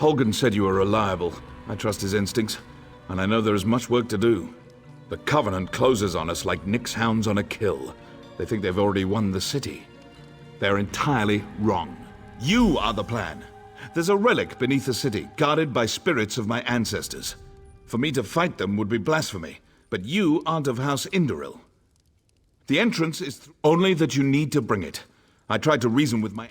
Holgen said you were reliable. I trust his instincts, and I know there is much work to do. The Covenant closes on us like Nick's hounds on a kill. They think they've already won the city. They're entirely wrong. You are the plan. There's a relic beneath the city, guarded by spirits of my ancestors. For me to fight them would be blasphemy, but you aren't of House Indoril. The entrance is only that you need to bring it. I tried to reason with my...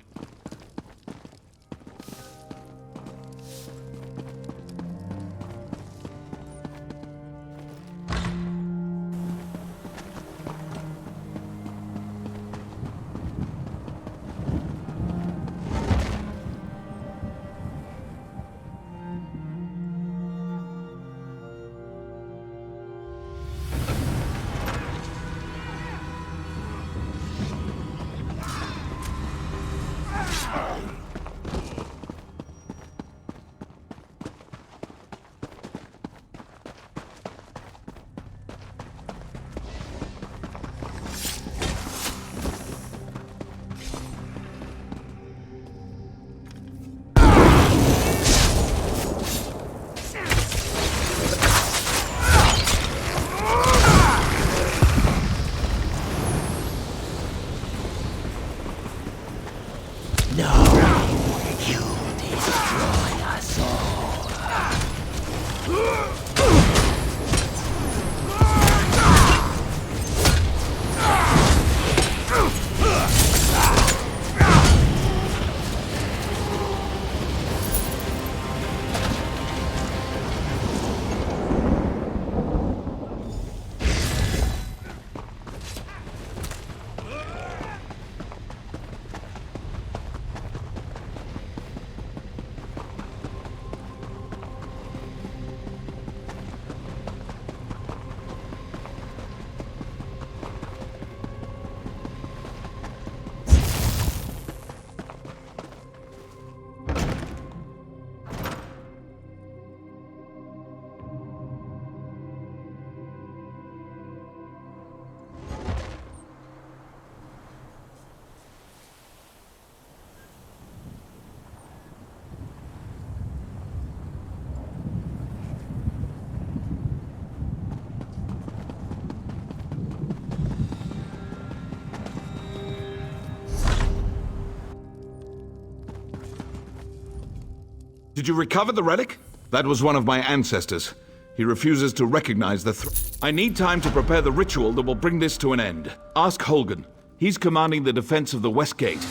Did you recover the relic? That was one of my ancestors. He refuses to recognize the I need time to prepare the ritual that will bring this to an end. Ask Holgen. He's commanding the defense of the West Gate.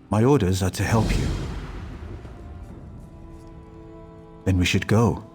My orders are to help you. Then we should go.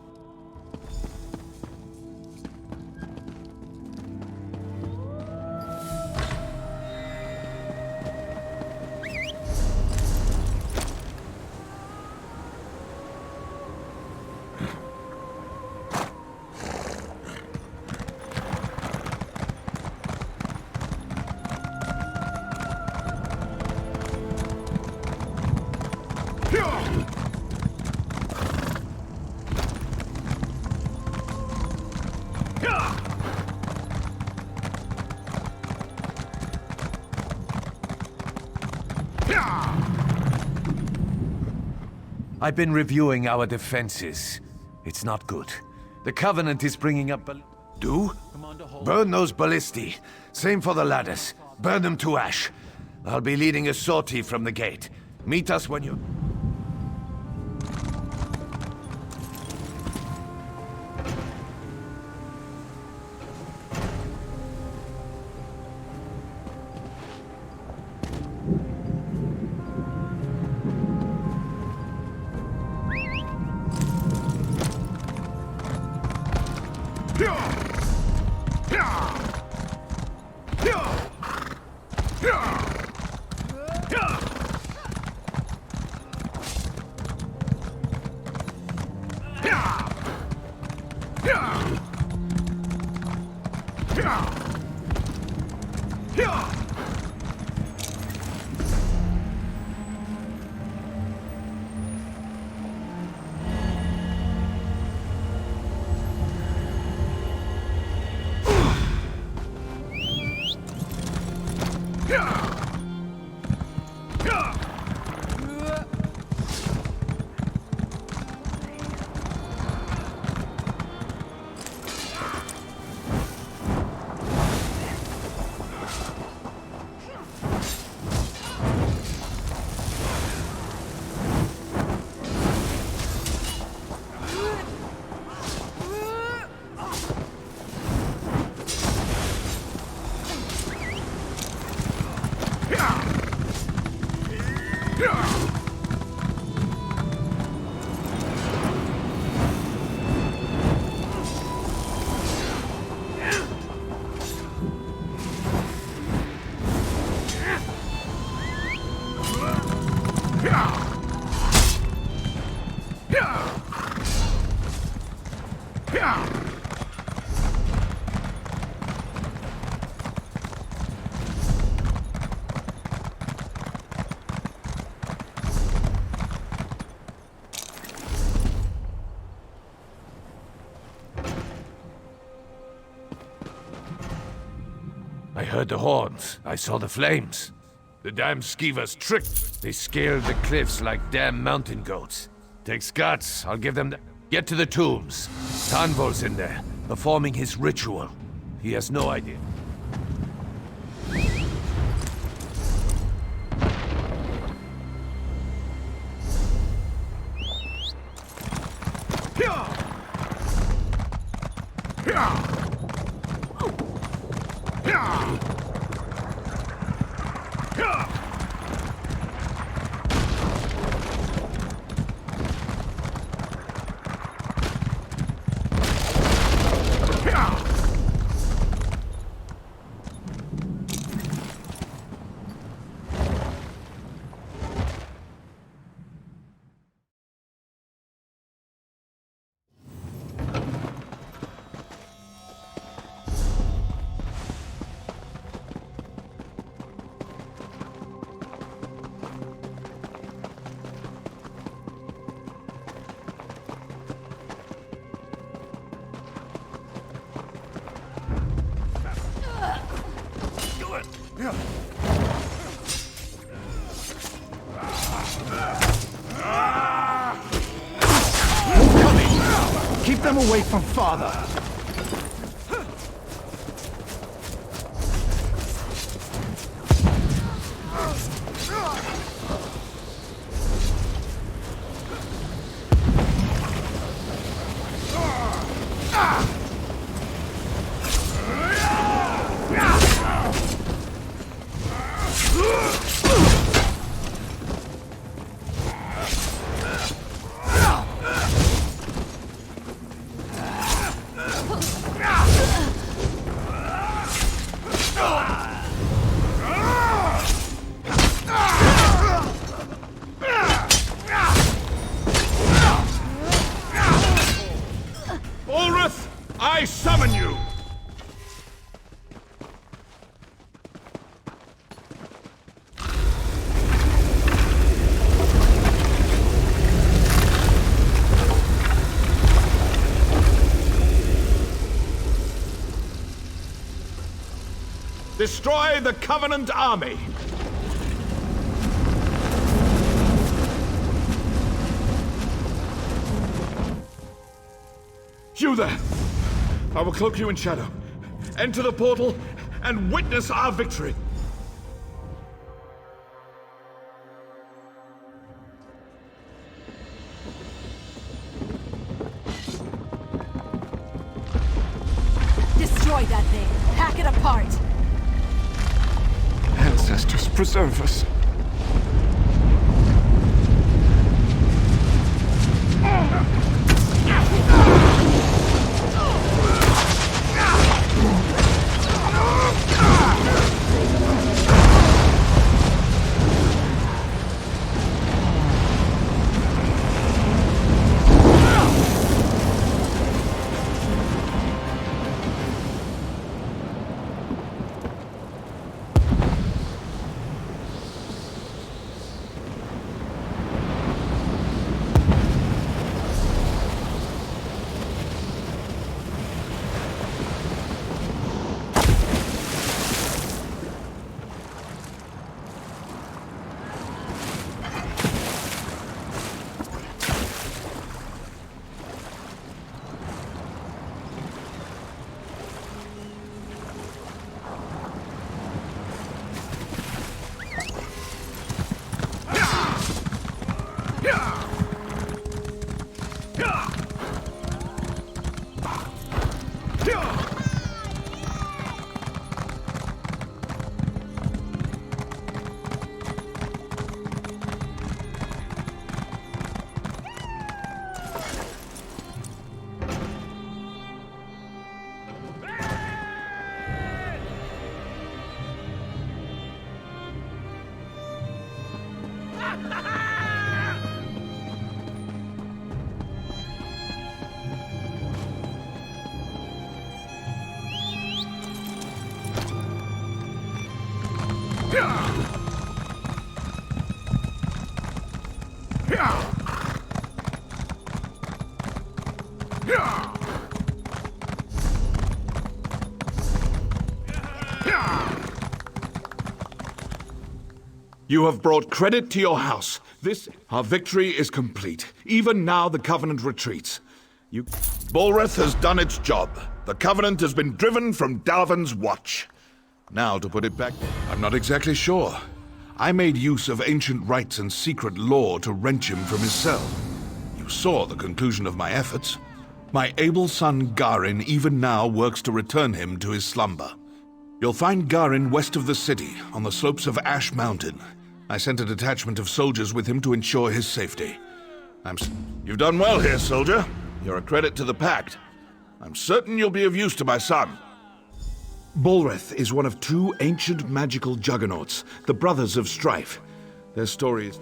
I've been reviewing our defenses. It's not good. The Covenant is bringing up Do? Burn those ballistae. Same for the ladders. Burn them to ash. I'll be leading a sortie from the gate. Meet us when you... I heard the horns. I saw the flames. The damn skeevers tricked. They scaled the cliffs like damn mountain goats. Takes guts. I'll give them the... Get to the tombs. Stonefalls in there, performing his ritual. He has no idea. Keep them away from Father! I summon you! Destroy the Covenant army! You there! I will cloak you in shadow. Enter the portal and witness our victory. Destroy that thing. Hack it apart. Ancestors, preserve us. You have brought credit to your house. Our victory is complete. Even now, the Covenant retreats. Bolreth has done its job. The Covenant has been driven from Darvan's watch. Now, to put it back, I'm not exactly sure. I made use of ancient rites and secret law to wrench him from his cell. You saw the conclusion of my efforts. My able son Garin even now works to return him to his slumber. You'll find Garin west of the city, on the slopes of Ash Mountain. I sent a detachment of soldiers with him to ensure his safety. You've done well here, soldier. You're a credit to the Pact. I'm certain you'll be of use to my son. Bolreth is one of two ancient magical juggernauts, the Brothers of Strife. Their story is...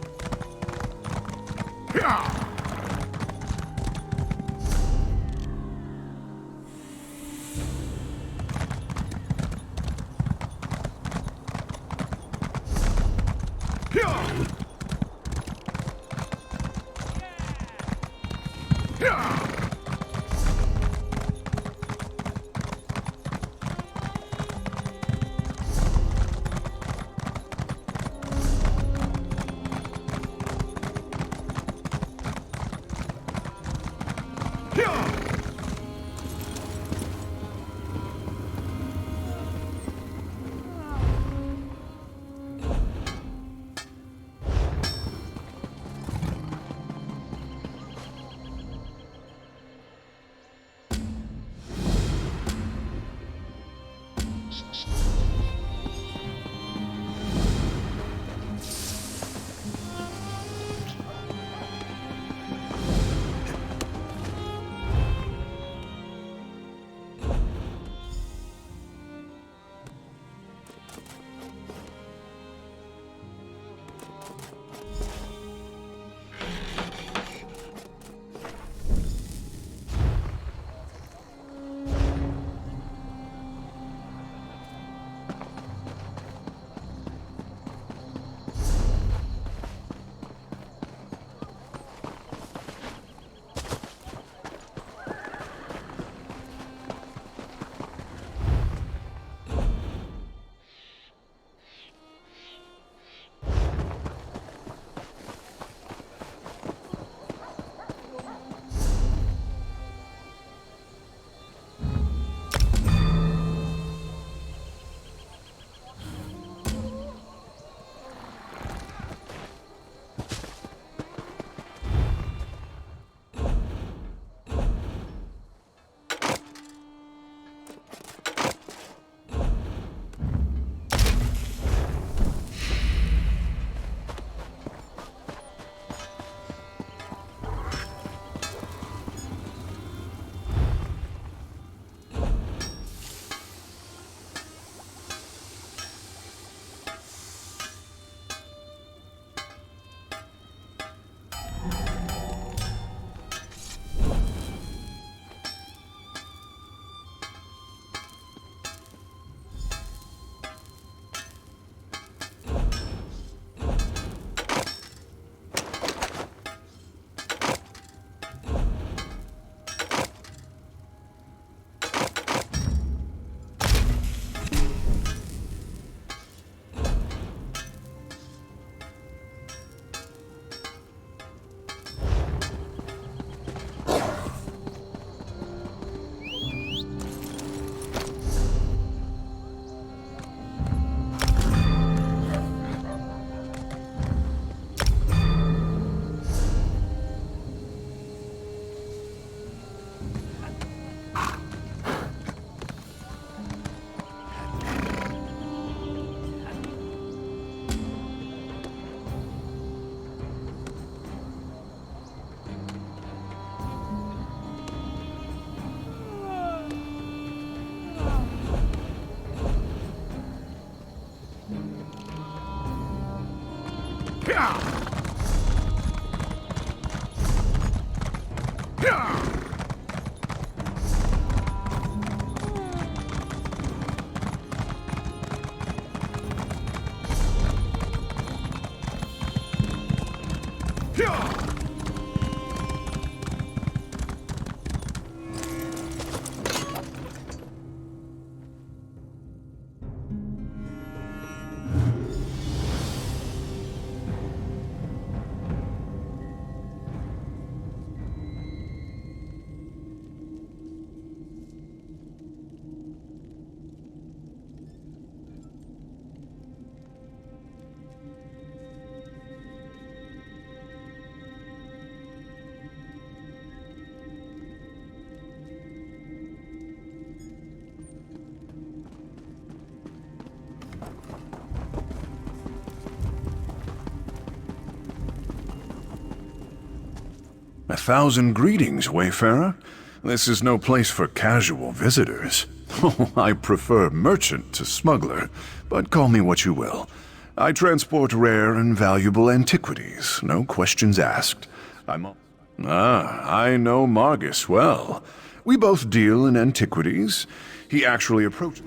1,000 greetings, wayfarer. This is no place for casual visitors. Oh, I prefer merchant to smuggler, but call me what you will. I transport rare and valuable antiquities, no questions asked. I know Margus well. We both deal in antiquities. He actually approached...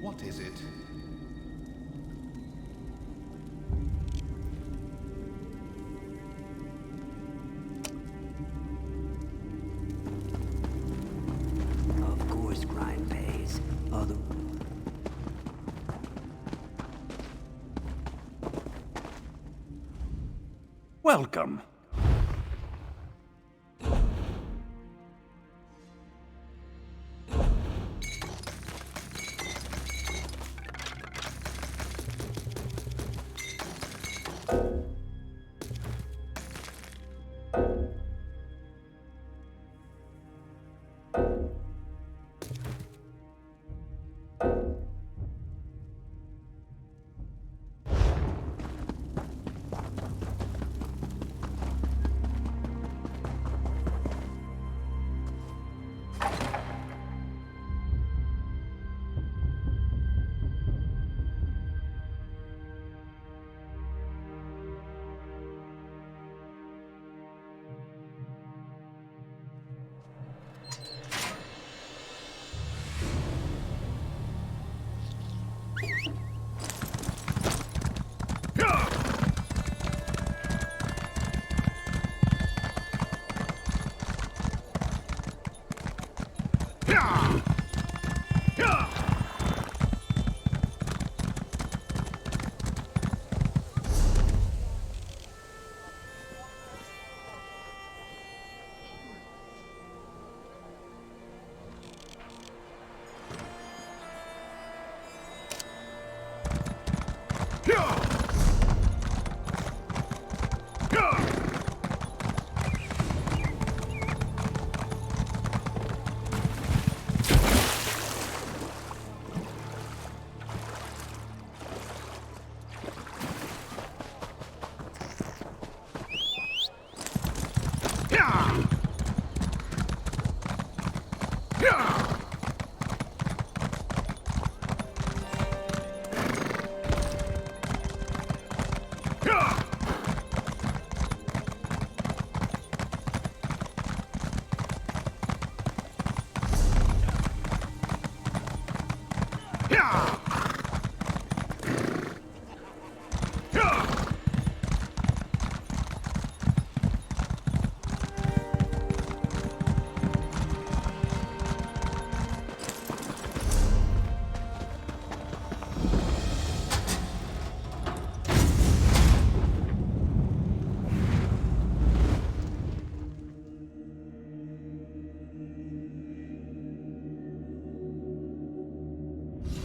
What is it? Of course crime pays. Other... Welcome.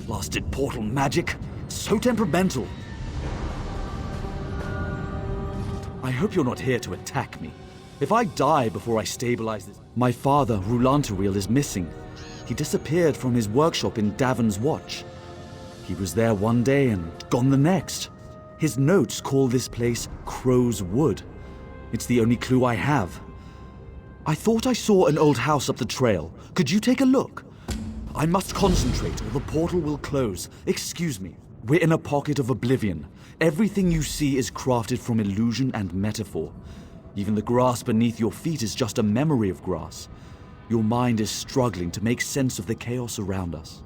Blasted portal magic. So temperamental. I hope you're not here to attack me. If I die before I stabilize this... My father, Rulantareel, is missing. He disappeared from his workshop in Davon's Watch. He was there one day and gone the next. His notes call this place Crow's Wood. It's the only clue I have. I thought I saw an old house up the trail. Could you take a look? I must concentrate or the portal will close. Excuse me. We're in a pocket of oblivion. Everything you see is crafted from illusion and metaphor. Even the grass beneath your feet is just a memory of grass. Your mind is struggling to make sense of the chaos around us.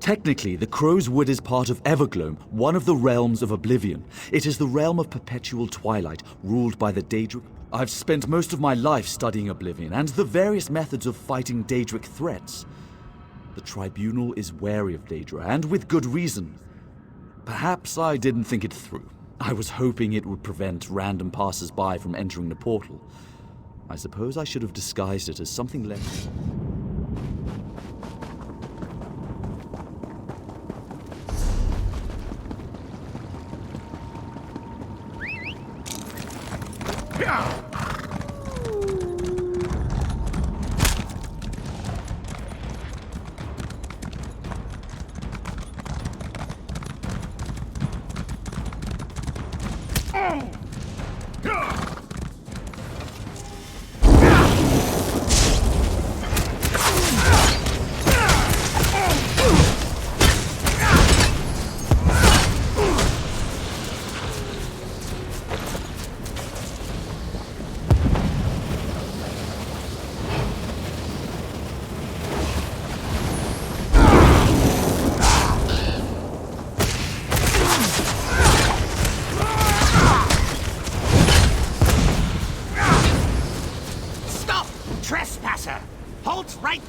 Technically, the Crow's Wood is part of Evergloam, one of the realms of Oblivion. It is the realm of perpetual twilight, ruled by the Daedric. I've spent most of my life studying Oblivion and the various methods of fighting Daedric threats. The Tribunal is wary of Daedra, and with good reason. Perhaps I didn't think it through. I was hoping it would prevent random passers-by from entering the portal. I suppose I should have disguised it as something less.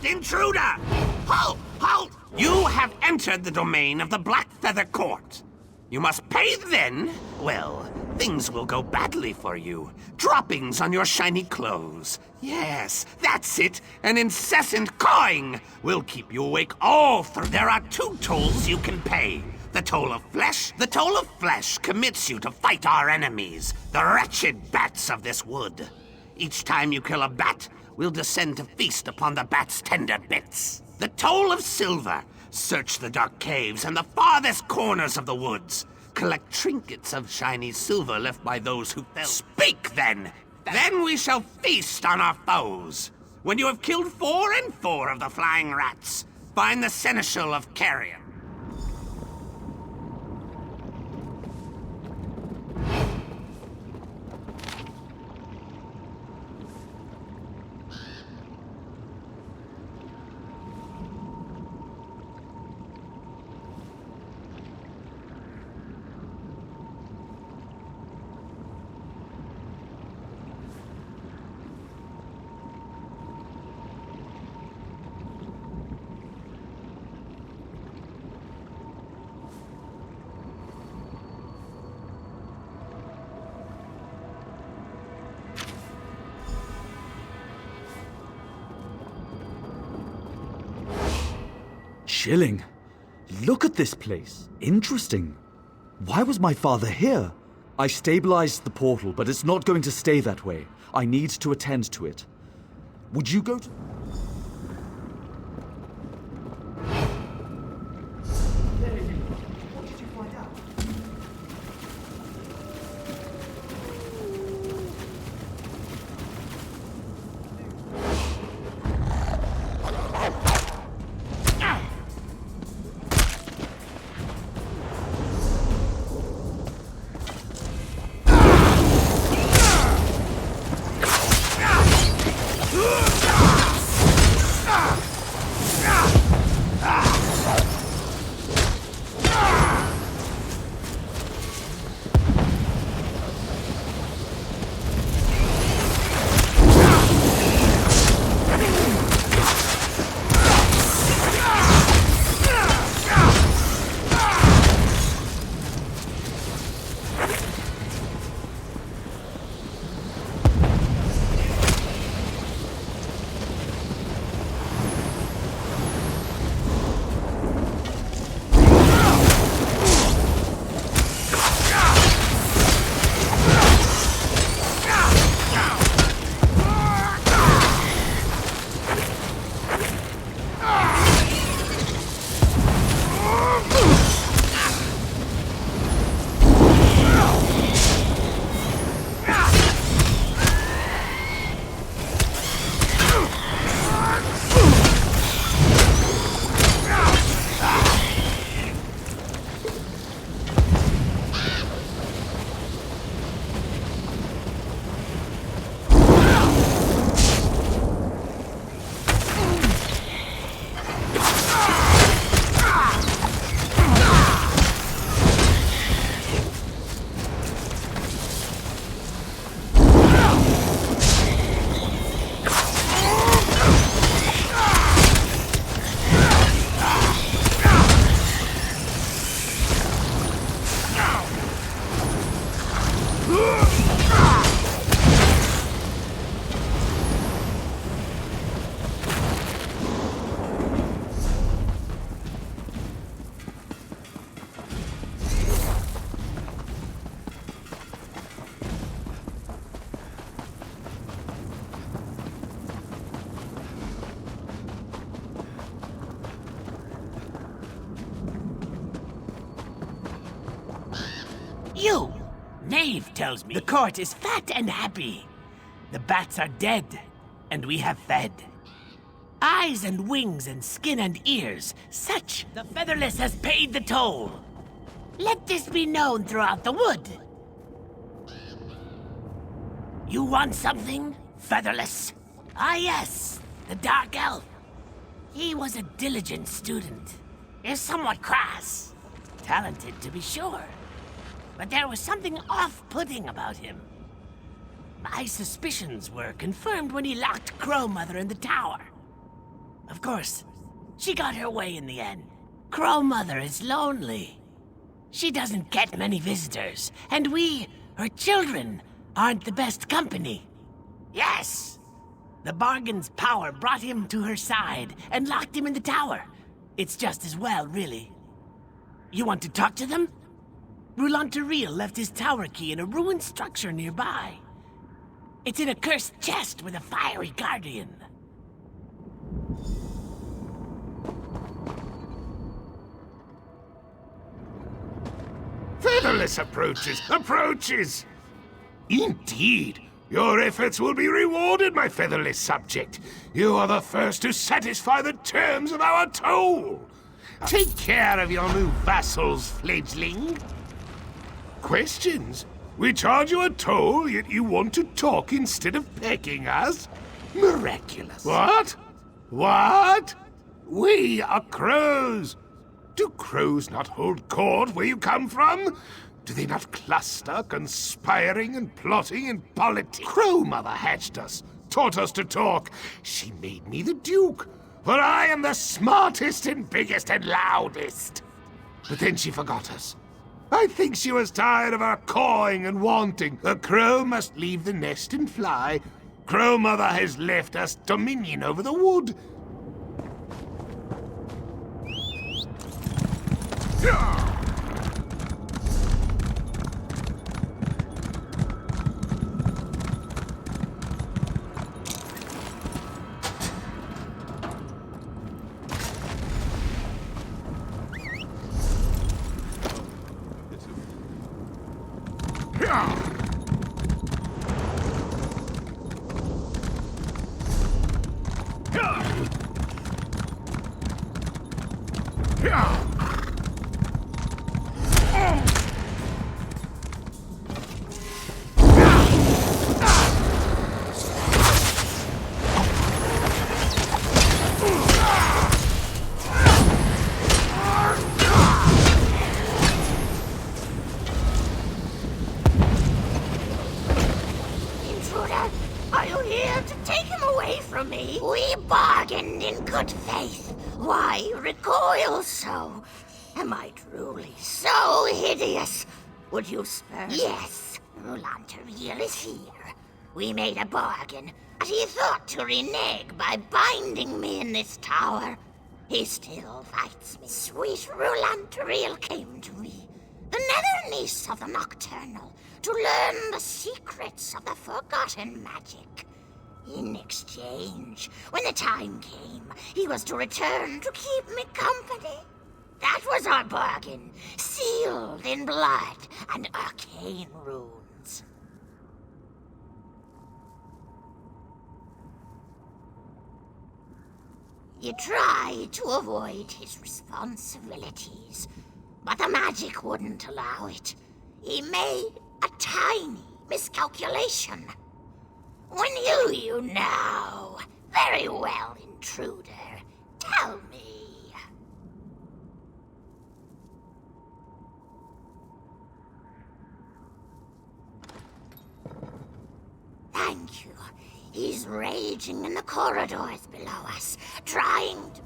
Intruder! Halt! Halt! You have entered the domain of the Black Feather Court. You must pay then. Well, things will go badly for you. Droppings on your shiny clothes. Yes, that's it. An incessant cawing will keep you awake all through. There are 2 tolls you can pay. The toll of flesh. The toll of flesh commits you to fight our enemies, the wretched bats of this wood. Each time you kill a bat, we'll descend to feast upon the bat's tender bits. The toll of silver. Search the dark caves and the farthest corners of the woods. Collect trinkets of shiny silver left by those who fell. Speak, then! Then we shall feast on our foes. When you have killed 4 and 4 of the flying rats, find the seneschal of Carrion. Chilling. Look at this place. Interesting. Why was my father here? I stabilized the portal, but it's not going to stay that way. I need to attend to it. Would you go to... What did you find out? knave tells me the court is fat and happy. The bats are dead, and we have fed. Eyes and wings and skin and ears, such the featherless has paid the toll. Let this be known throughout the wood. You want something, featherless? Ah yes, the Dark Elf. He was a diligent student. Is somewhat crass. Talented, to be sure. But there was something off-putting about him. My suspicions were confirmed when he locked Crow Mother in the tower. Of course, she got her way in the end. Crow Mother is lonely. She doesn't get many visitors, and we, her children, aren't the best company. Yes! The bargain's power brought him to her side and locked him in the tower. It's just as well, really. You want to talk to them? Roulanteril left his tower key in a ruined structure nearby. It's in a cursed chest with a fiery guardian. Featherless approaches! Indeed, your efforts will be rewarded, my featherless subject. You are the first to satisfy the terms of our toll. Take care of your new vassals, fledgling. Questions? We charge you a toll, yet you want to talk instead of pecking us? Miraculous. What? We are crows. Do crows not hold court where you come from? Do they not cluster, conspiring and plotting in politics? Crow Mother hatched us, taught us to talk. She made me the Duke, for I am the smartest and biggest and loudest. But then she forgot us. I think she was tired of our cawing and wanting. A crow must leave the nest and fly. Crow Mother has left us dominion over the wood. Are you here to take him away from me? We bargained in good faith. Why recoil so? Am I truly so hideous? Would you spare? Yes, Roulanteril is here. We made a bargain, but he thought to renege by binding me in this tower. He still fights me. Sweet Roulanteril came to me, the nether niece of the Nocturnal, to learn the secrets of the forgotten magic. In exchange, when the time came, he was to return to keep me company. That was our bargain, sealed in blood and arcane runes. He tried to avoid his responsibilities, but the magic wouldn't allow it. He made a tiny miscalculation. When you know. Very well, intruder. Tell me. Thank you. He's raging in the corridors below us, trying to...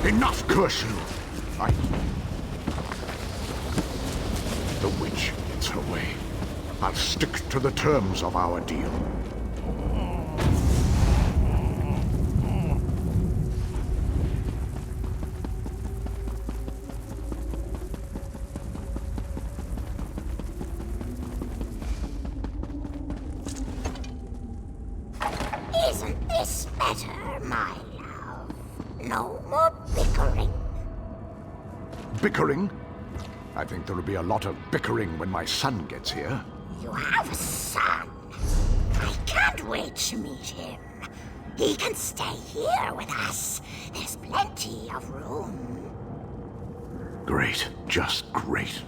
Enough, curse you! The witch gets her way. I'll stick to the terms of our deal. bickering? Bickering? I think there'll be a lot of bickering when my son gets here. You have a son. I can't wait to meet him. He can stay here with us. There's plenty of room. Great. Just great.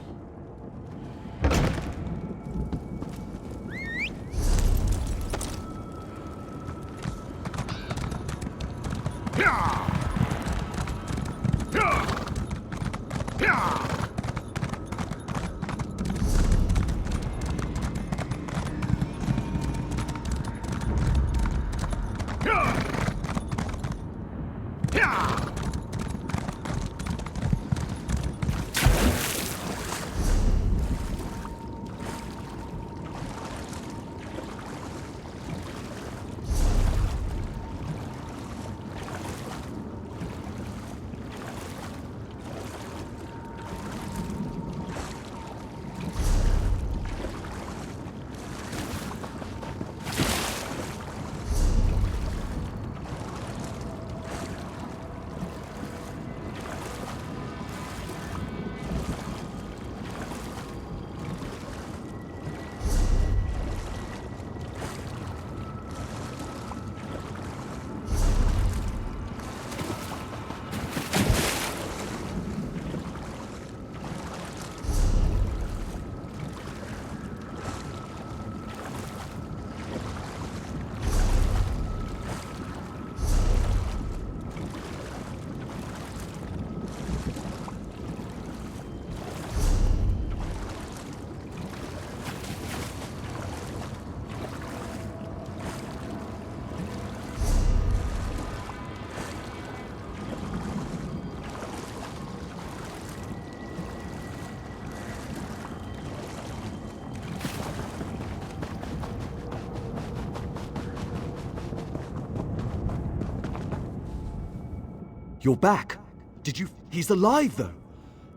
You're back. Did you... He's alive, though.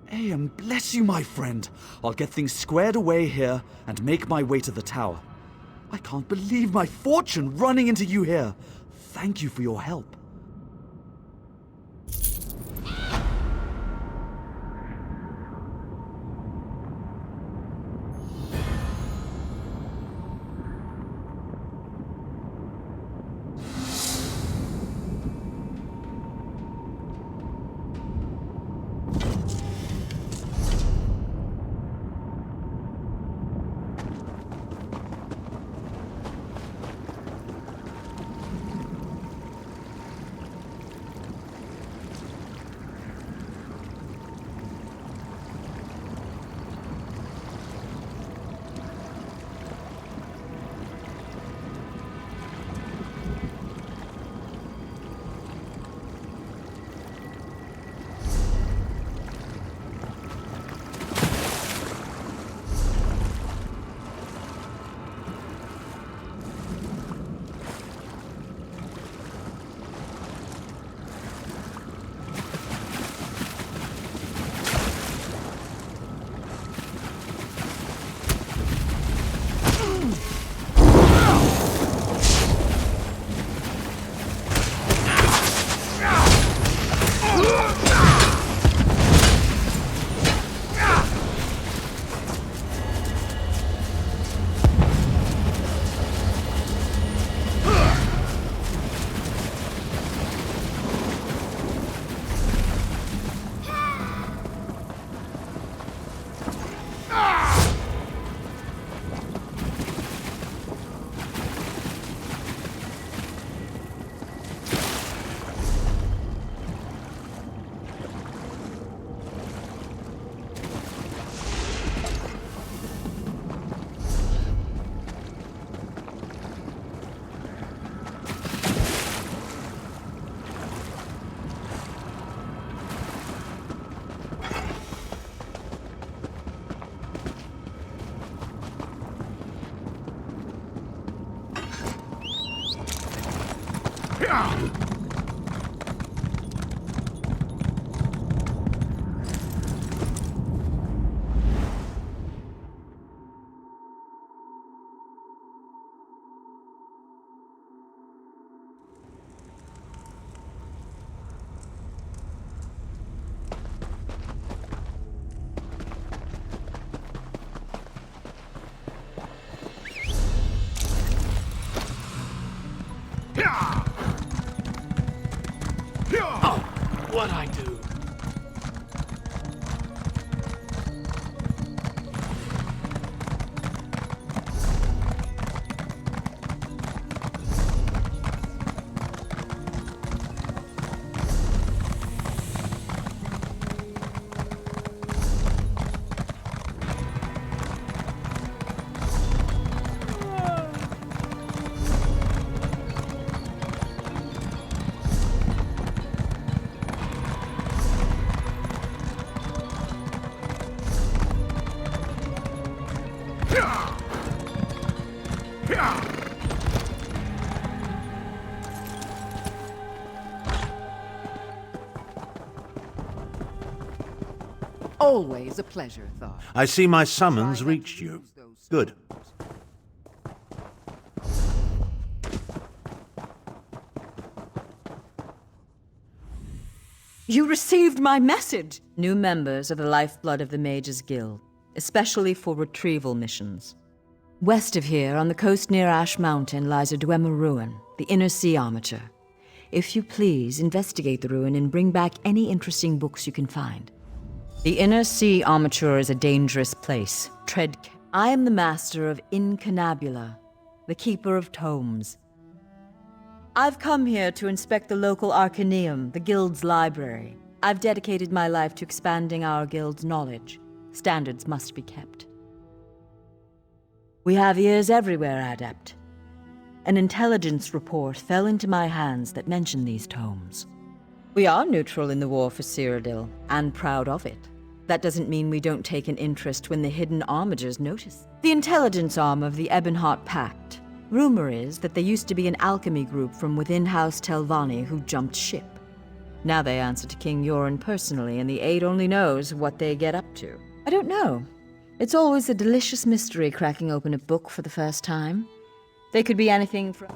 Hey, and bless you, my friend. I'll get things squared away here and make my way to the tower. I can't believe my fortune running into you here. Thank you for your help. what I do. Always a pleasure, Thar. I see my summons reached you. Good. You received my message! New members are the lifeblood of the Mages Guild, especially for retrieval missions. West of here, on the coast near Ash Mountain, lies a Dwemer ruin, the Inner Sea Armature. If you please, investigate the ruin and bring back any interesting books you can find. The Inner Sea Armature is a dangerous place. I am the master of Incanabula, the keeper of tomes. I've come here to inspect the local Arcaneum, the Guild's library. I've dedicated my life to expanding our Guild's knowledge. Standards must be kept. We have ears everywhere, Adept. An intelligence report fell into my hands that mentioned these tomes. We are neutral in the war for Cyrodiil, and proud of it. That doesn't mean we don't take an interest when the hidden armigers notice. The intelligence arm of the Ebonheart Pact. Rumor is that there used to be an alchemy group from within House Telvanni who jumped ship. Now they answer to King Yoren personally, and the Aid only knows what they get up to. I don't know. It's always a delicious mystery cracking open a book for the first time. They could be anything from...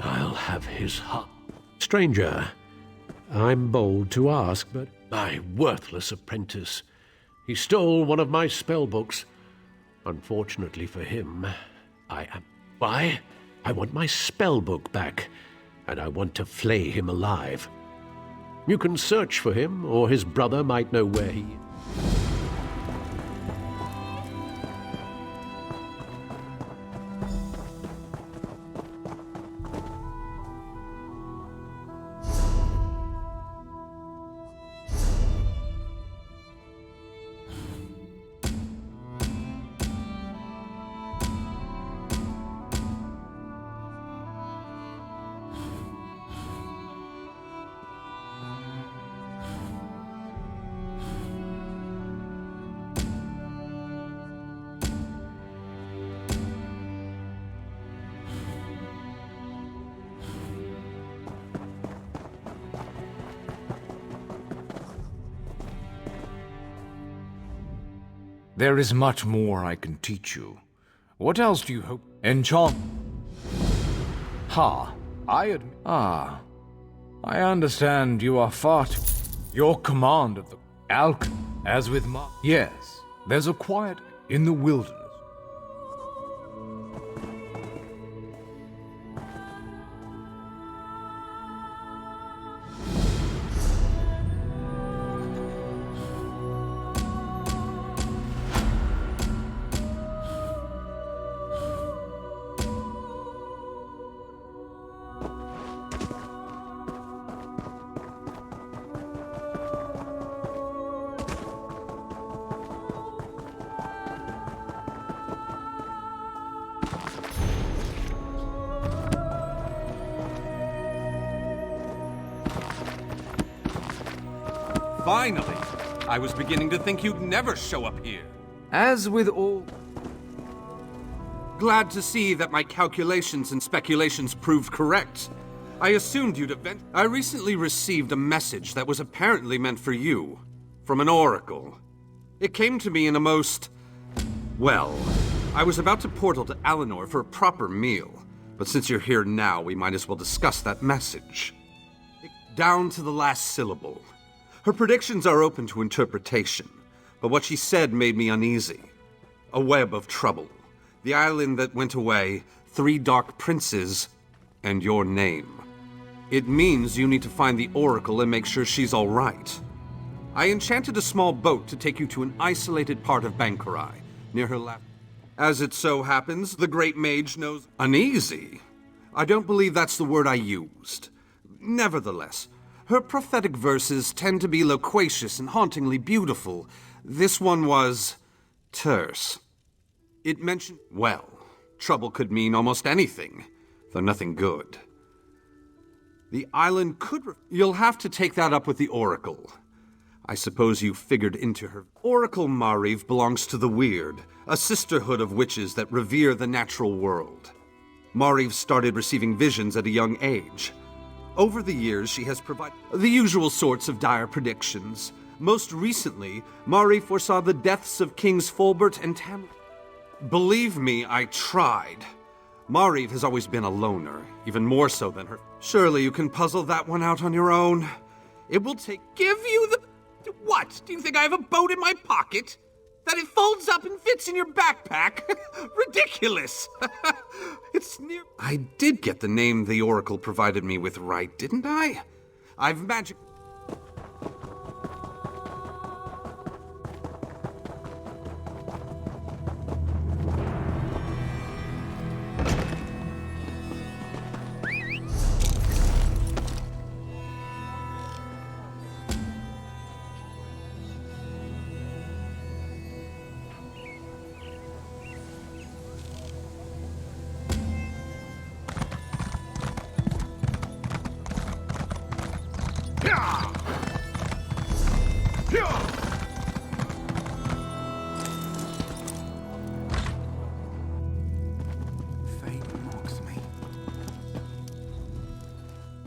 I'll have his heart. Stranger, I'm bold to ask, but my worthless apprentice, he stole one of my spell books. Unfortunately for him, Why? I want my spell book back, and I want to flay him alive. You can search for him, or his brother might know where he is. There is much more I can teach you. What else do you hope? Enchant. I understand you are far too... Your command of the alchemy, as with my... Yes, there's a quiet in the wilderness. Finally! I was beginning to think you'd never show up here. As with all... Glad to see that my calculations and speculations proved correct. I assumed you'd I recently received a message that was apparently meant for you, from an oracle. It came to me in a most... Well, I was about to portal to Alinor for a proper meal, but since you're here now, we might as well discuss that message. Down to the last syllable. Her predictions are open to interpretation, but what she said made me uneasy. A web of trouble. The island that went away, 3 dark princes, and your name. It means you need to find the Oracle and make sure she's all right. I enchanted a small boat to take you to an isolated part of Bankarai, near her left. As it so happens, the Great Mage knows... Uneasy? I don't believe that's the word I used. Nevertheless, her prophetic verses tend to be loquacious and hauntingly beautiful. This one was... terse. It mentioned... well, trouble could mean almost anything, though nothing good. The island could... You'll have to take that up with the Oracle. I suppose you figured into her... Oracle Mariv belongs to the Weird, a sisterhood of witches that revere the natural world. Mariv started receiving visions at a young age. Over the years, she has provided the usual sorts of dire predictions. Most recently, Mariv foresaw the deaths of Kings Fulbert and Tam... Believe me, I tried. Mariv has always been a loner, even more so than her. Surely you can puzzle that one out on your own. It will take... Give you the... What? Do you think I have a boat in my pocket? That it folds up and fits in your backpack? Ridiculous! It's near... I did get the name the Oracle provided me with right, didn't I? I've magic...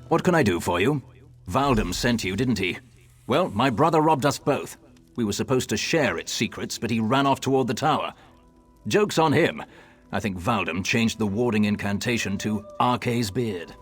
What can I do for you? Valdem sent you, didn't he? Well, my brother robbed us both. We were supposed to share its secrets, but he ran off toward the tower. Joke's on him. I think Valdem changed the warding incantation to Arkay's Beard.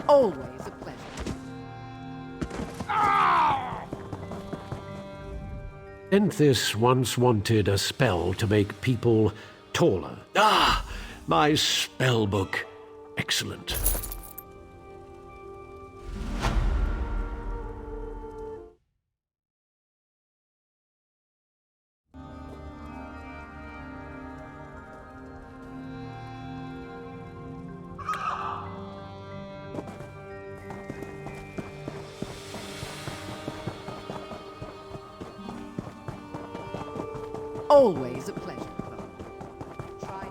Always a pleasure. Enthis once wanted a spell to make people taller. Ah! My spell book. Excellent. Always a pleasure. Try.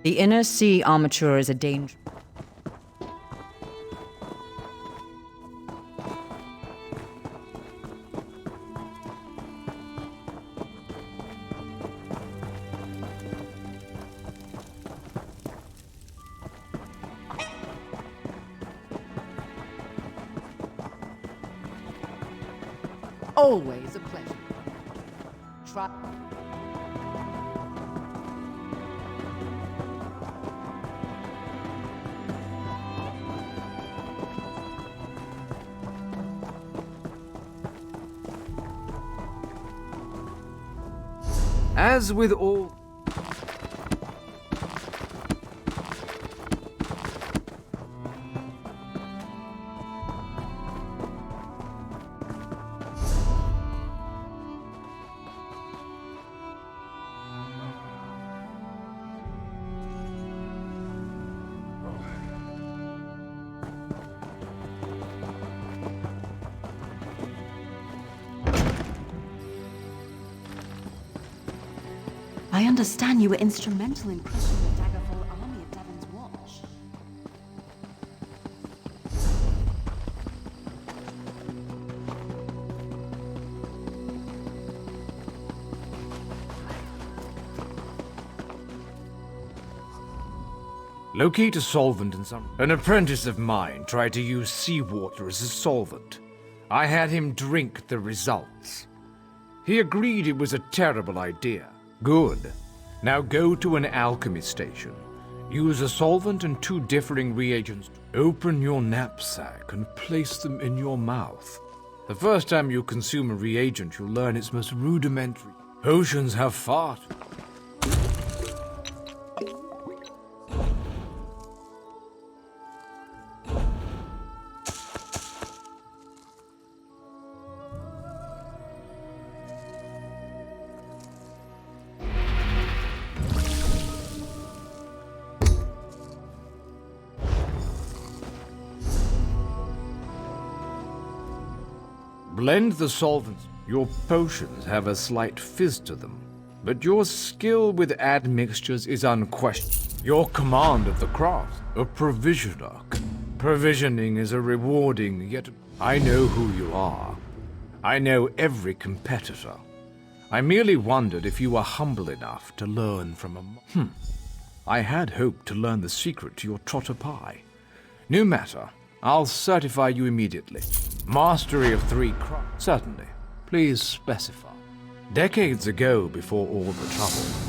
The inner sea armature is a danger. Always a pleasure. Try. As with all... I understand you were instrumental in crushing the Daggerfall army at Davon's Watch. Locate a solvent in some... An apprentice of mine tried to use seawater as a solvent. I had him drink the results. He agreed it was a terrible idea. Good. Now go to an alchemy station. Use a solvent and 2 differing reagents. Open your knapsack and place them in your mouth. The first time you consume a reagent, you'll learn its most rudimentary. Potions have fart. Blend the solvents. Your potions have a slight fizz to them, but your skill with admixtures is unquestioned. Your command of the craft, a provisioner. Provisioning is a rewarding, yet I know who you are. I know every competitor. I merely wondered if you were humble enough to learn from a... I had hoped to learn the secret to your trotter pie. No matter. I'll certify you immediately. Mastery of 3 crafts. Certainly. Please specify. Decades ago, before all the trouble,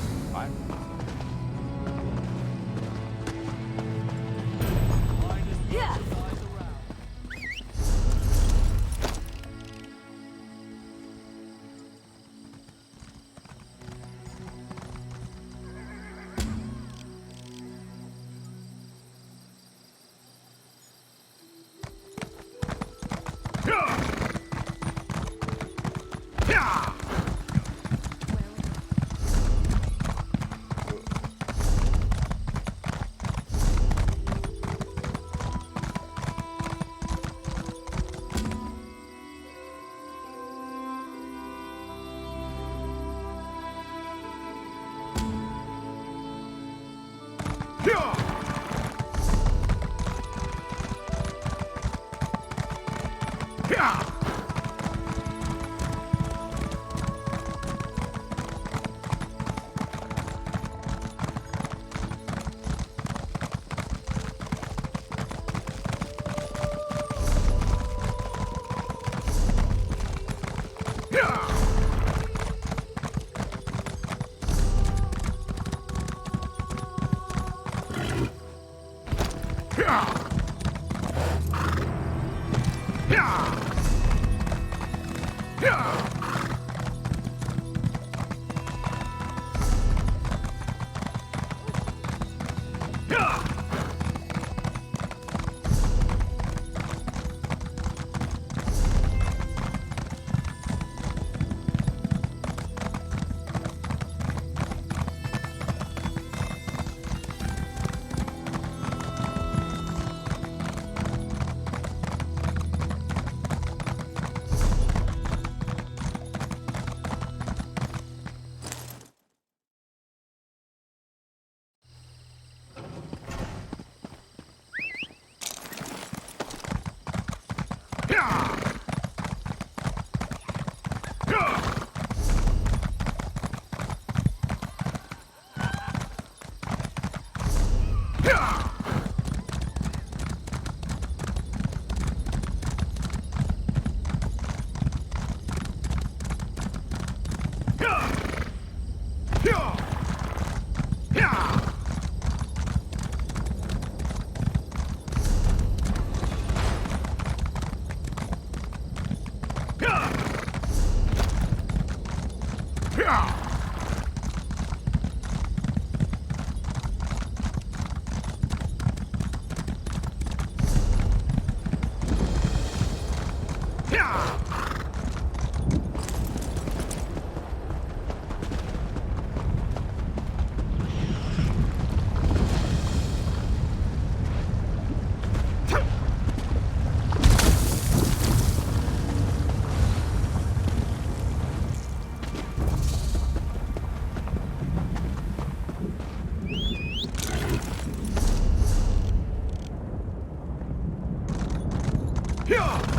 Yeah.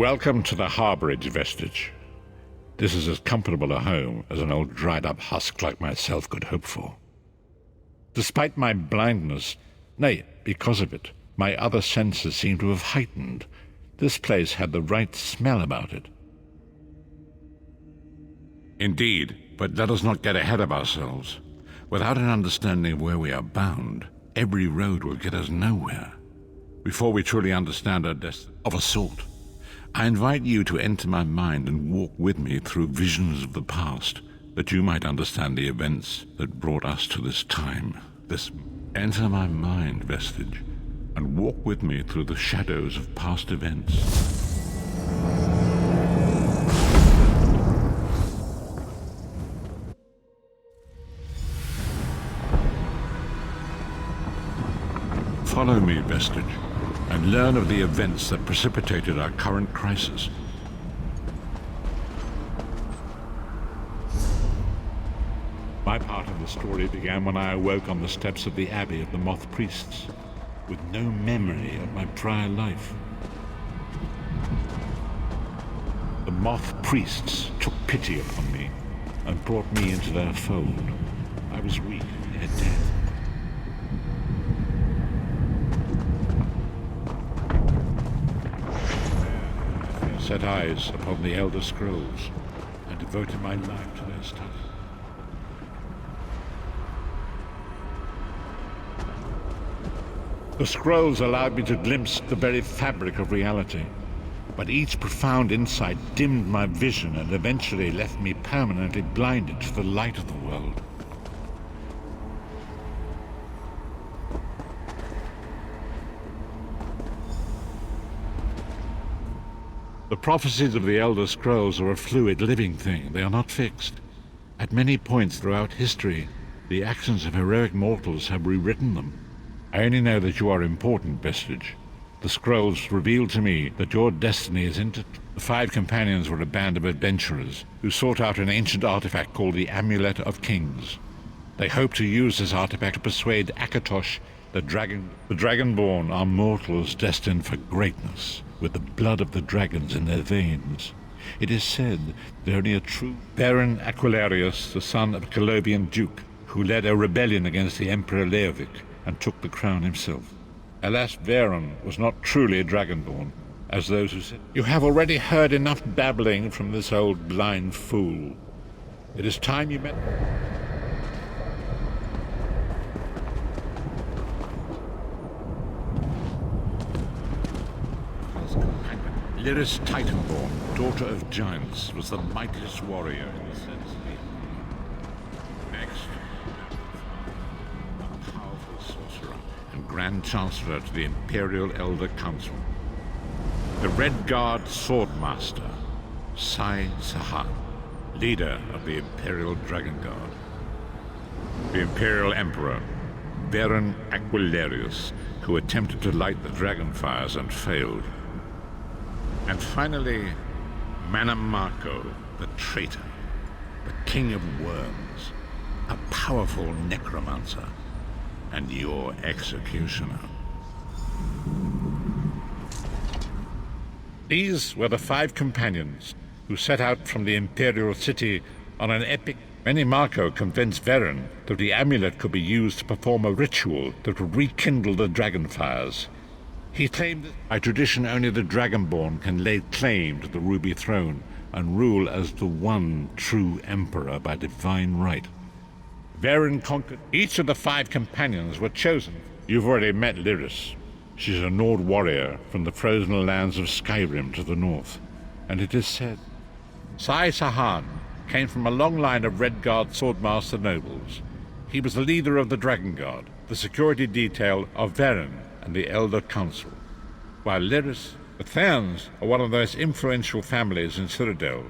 Welcome to the Harborage Vestige. This is as comfortable a home as an old dried-up husk like myself could hope for. Despite my blindness, nay, because of it, my other senses seem to have heightened. This place had the right smell about it. Indeed, but let us not get ahead of ourselves. Without an understanding of where we are bound, every road will get us nowhere. Before we truly understand our destiny of a sort, I invite you to enter my mind and walk with me through visions of the past, that you might understand the events that brought us to this time. Enter my mind, Vestige, and walk with me through the shadows of past events. Follow me, Vestige, and learn of the events that precipitated our current crisis. My part of the story began when I awoke on the steps of the Abbey of the Moth Priests, with no memory of my prior life. The Moth Priests took pity upon me and brought me into their fold. I was weak, near death. Set eyes upon the Elder Scrolls and devoted my life to their study. The scrolls allowed me to glimpse the very fabric of reality, but each profound insight dimmed my vision and eventually left me permanently blinded to the light of the world. The prophecies of the Elder Scrolls are a fluid, living thing. They are not fixed. At many points throughout history, the actions of heroic mortals have rewritten them. I only know that you are important, Vestige. The scrolls revealed to me that your destiny is intertwined. The 5 companions were a band of adventurers who sought out an ancient artifact called the Amulet of Kings. They hoped to use this artifact to persuade Akatosh, the Dragonborn are mortals destined for greatness, with the blood of the dragons in their veins. It is said that only a true Baron Aquilarius, the son of a Colovian duke, who led a rebellion against the Emperor Leovic and took the crown himself. Alas, Varen was not truly a Dragonborn, as those who said, "You have already heard enough babbling from this old blind fool. It is time you met..." Lyris Titanborn, daughter of giants, was the mightiest warrior in the sense of the next, a powerful sorcerer and Grand Chancellor to the Imperial Elder Council. The Red Guard Swordmaster, Sai Sahan, leader of the Imperial Dragon Guard. The Imperial Emperor, Varen Aquilarius, who attempted to light the dragon fires and failed. And finally, Manamako, the traitor, the king of worms, a powerful necromancer, and your executioner. These were the 5 companions who set out from the Imperial City on an epic. Manamako convinced Varen that the amulet could be used to perform a ritual that would rekindle the dragon fires. He claimed that by tradition only the Dragonborn can lay claim to the Ruby Throne and rule as the one true Emperor by divine right. Varen conquered. Each of the 5 companions were chosen. You've already met Lyris. She's a Nord warrior from the frozen lands of Skyrim to the north. And it is said, Sai Sahan came from a long line of Red Guard Swordmaster nobles. He was the leader of the Dragon Guard, the security detail of Varen and the Elder Council. While Lyris, the Therns are one of the most influential families in Citadel.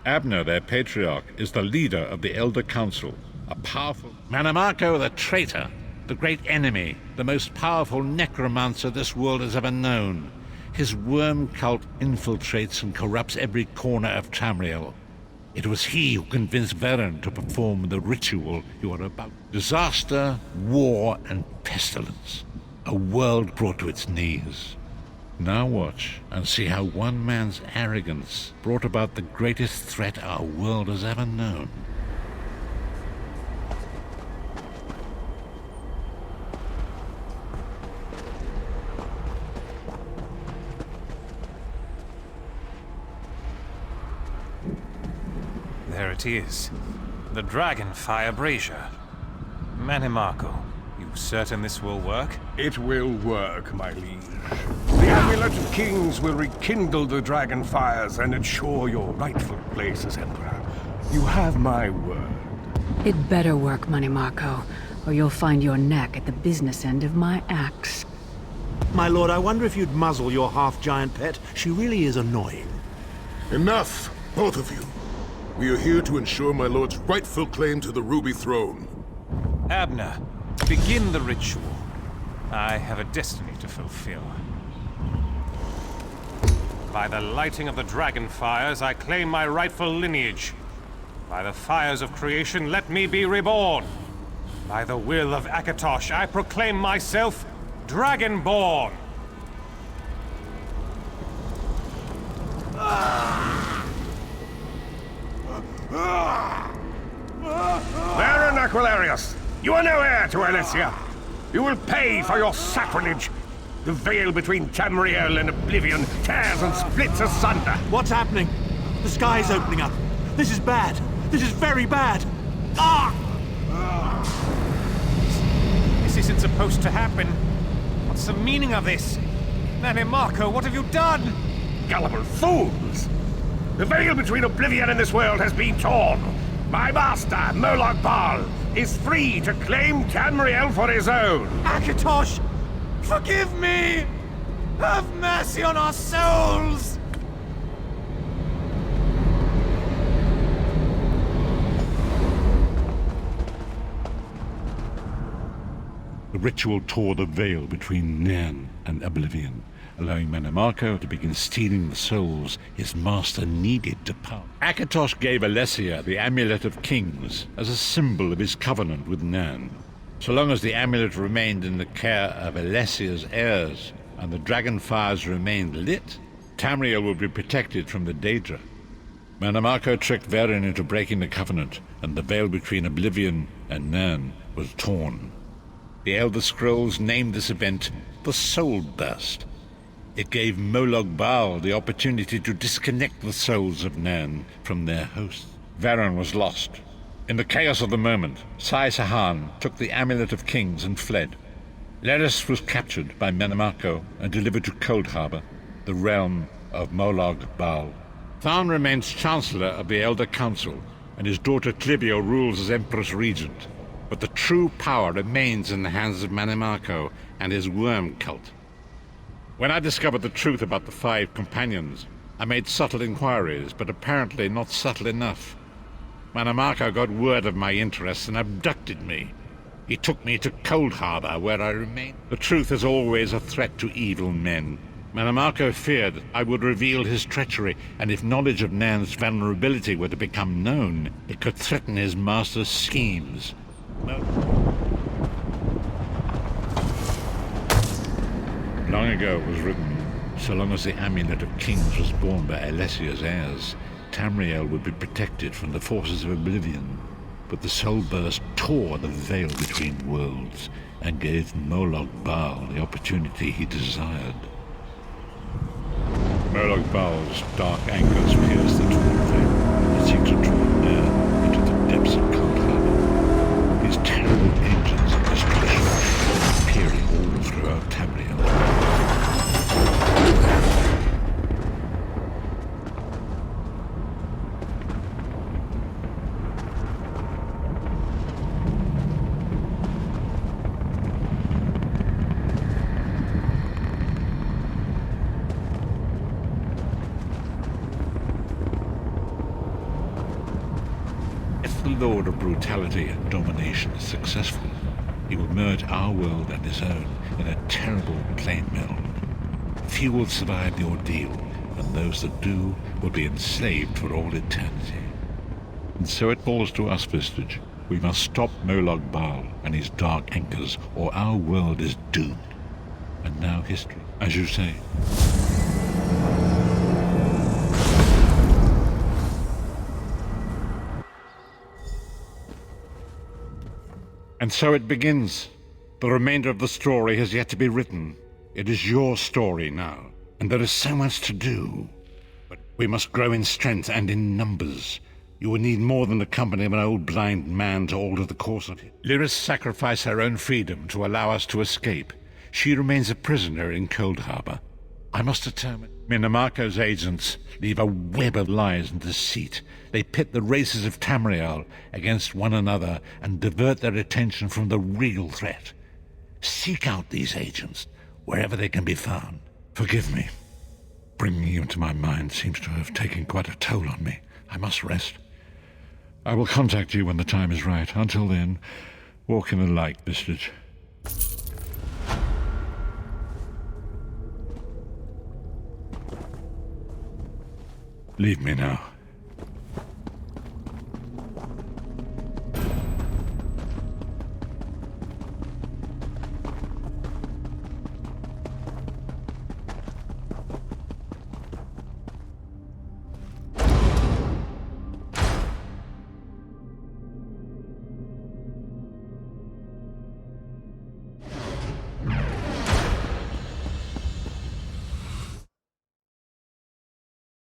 Abner, their patriarch, is the leader of the Elder Council, a powerful... Manamako, the traitor, the great enemy, the most powerful necromancer this world has ever known. His worm cult infiltrates and corrupts every corner of Tamriel. It was he who convinced Varen to perform the ritual you are about. Disaster, war, and pestilence. A world brought to its knees. Now watch and see how one man's arrogance brought about the greatest threat our world has ever known. There it is. The Dragonfire Brazier. Manamako, you certain this will work? It will work, my liege. The Amulet of Kings will rekindle the dragon fires and ensure your rightful place as Emperor. You have my word. It better work, Money Marco, or you'll find your neck at the business end of my axe. My lord, I wonder if you'd muzzle your half-giant pet. She really is annoying. Enough, both of you. We are here to ensure my lord's rightful claim to the Ruby Throne. Abner, begin the ritual. I have a destiny to fulfill. By the lighting of the dragon fires, I claim my rightful lineage. By the fires of creation, let me be reborn. By the will of Akatosh, I proclaim myself Dragonborn. Baron Aquilarius, you are no heir to Elysia. You will pay for your sacrilege. The veil between Tamriel and Oblivion tears and splits asunder. What's happening? The sky's opening up. This is bad. This is very bad. This isn't supposed to happen. What's the meaning of this? Manny Marco, what have you done? Gullible fools! The veil between Oblivion and this world has been torn. My master, Moloch Baal, is free to claim Tamriel for his own. Akatosh, forgive me! Have mercy on our souls! The ritual tore the veil between Nairn and Oblivion, allowing Mannimarco to begin stealing the souls his master needed to power. Akatosh gave Elysia the Amulet of Kings as a symbol of his covenant with Nairn. So long as the amulet remained in the care of Elysia's heirs and the dragon fires remained lit, Tamriel would be protected from the Daedra. Mannimarco tricked Varen into breaking the covenant, and the veil between Oblivion and Nairn was torn. The Elder Scrolls named this event the Soul Burst. It gave Moloch Baal the opportunity to disconnect the souls of Nairn from their hosts. Varen was lost. In the chaos of the moment, Sai Sahan took the Amulet of Kings and fled. Leris was captured by Mannimarco and delivered to Cold Harbor, the realm of Moloch Baal. Tharn remains Chancellor of the Elder Council, and his daughter Clivio rules as Empress Regent. But the true power remains in the hands of Mannimarco and his worm cult. When I discovered the truth about the 5 companions, I made subtle inquiries, but apparently not subtle enough. Mannimarco got word of my interests and abducted me. He took me to Cold Harbor, where I remained. The truth is always a threat to evil men. Mannimarco feared I would reveal his treachery, and if knowledge of Nairn's vulnerability were to become known, it could threaten his master's schemes. Long ago it was written, so long as the Amulet of Kings was borne by Elysia's heirs, Tamriel would be protected from the forces of Oblivion. But the Soul Burst tore the veil between worlds and gave Moloch Baal the opportunity he desired. Moloch Baal's dark anchors pierced the torn veil and seemed to draw Nairn into the depths of Cold Harbor. These terrible engines of destruction appearing all throughout Tamriel. The Lord of Brutality and Domination is successful, he will merge our world and his own in a terrible plane meld. Few will survive the ordeal, and those that do will be enslaved for all eternity. And so it falls to us, Vestige. We must stop Moloch Baal and his dark anchors, or our world is doomed. And now history, as you say. And so it begins. The remainder of the story has yet to be written. It is your story now, and there is so much to do. But we must grow in strength and in numbers. You will need more than the company of an old blind man to alter the course of it. Lyris sacrificed her own freedom to allow us to escape. She remains a prisoner in Cold Harbor. I must determine. Minamarco's agents leave a web of lies and deceit. They pit the races of Tamriel against one another and divert their attention from the real threat. Seek out these agents wherever they can be found. Forgive me. Bringing you into my mind seems to have taken quite a toll on me. I must rest. I will contact you when the time is right. Until then, walk in the light, Vistage. Leave me now.